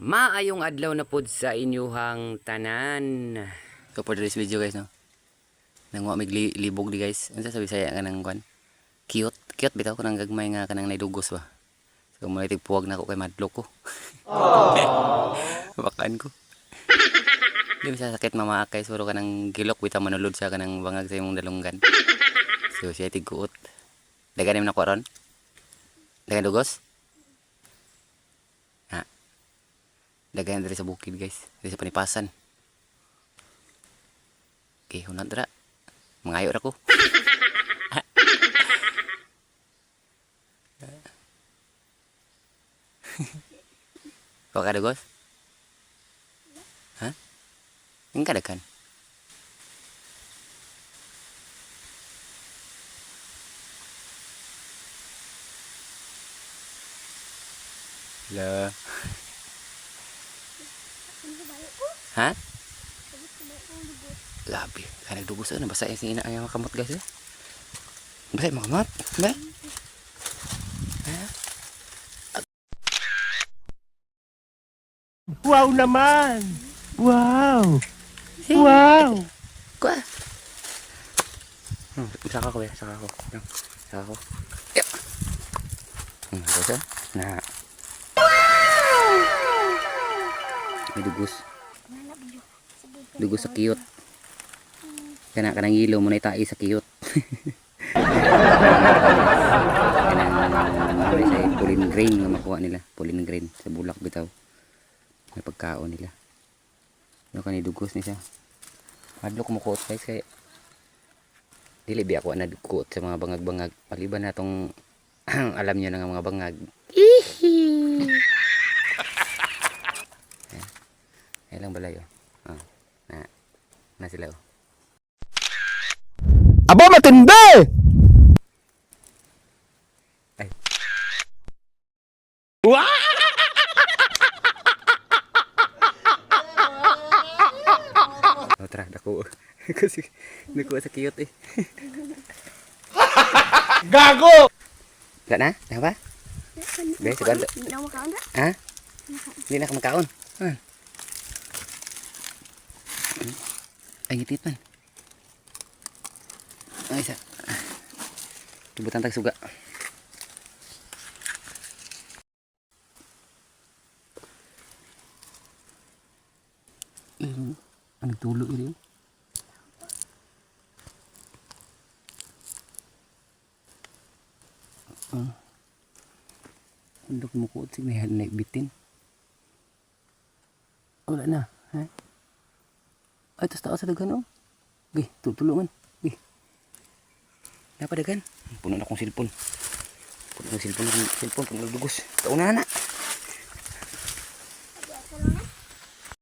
Maayong adlaw na pod sa inyuhang tanan. So for this video guys, no, nangwa mig libog di guys. Ano sabi saya nga nang kwan? Cute bitaw ko nang gagmay nga kanang naidugos ba. So mo tigpuwag na ako kay madlok ko. Bakan ko. Di bisa sakit mamaakay suro kanang gilok bitaw manulod sa kanang bangag sa imong dalunggan. So siya tigkuot. Dagan na ko ron. Dagan dugos. Dagan dari sa bukid guys, dari sa panipasan. Okay, hunat dra. Mangayo ra ko. Kau kada gos? Hah? Enggak ada kan? Lah. Hah? Labi, kaya nagdugos na basa yung sina ang makamot guys. Basa yung makamot, ba? Wow naman! Wow! Wow! Kuha! Saka ko ya, saka ko. Saka ko. Yuk! Basa? Nah. May dugos. Dugos sa kiyot. Kanang ilaw mo na itai sa kiyot. Kanang sa pollen grain nga makuha nila. Pollen grain sa bulak bitaw. May pagkaon nila. Ano kanang dugos ni siya. Madlo ko mukuot guys kaya dili bi ako nagkuot sa mga bangag-bangag. Maliban na tong alam niyo na nga mga bangag. Ay lang balayo. Oh. Na sila oh. Aba matindi! Ay. Wow! Oh, tara, dako. Kasi dako sa cute eh. Gago! Wala na? Ano ba? Guys, segundo. Hindi na makaon na? Ha? Hindi na ka makaon. Ay, ngipit man. Ay, isa. Tubutan tag suga. Anong tulo ini? Andok mo ko sig na bitin. Wala na, ha? Ay, tas taas sa dagan, oh. Okay, tutulungan. Okay. Napadagan. Puno na akong silpon. Puno na silpon, pag nagdugos. Taon na na.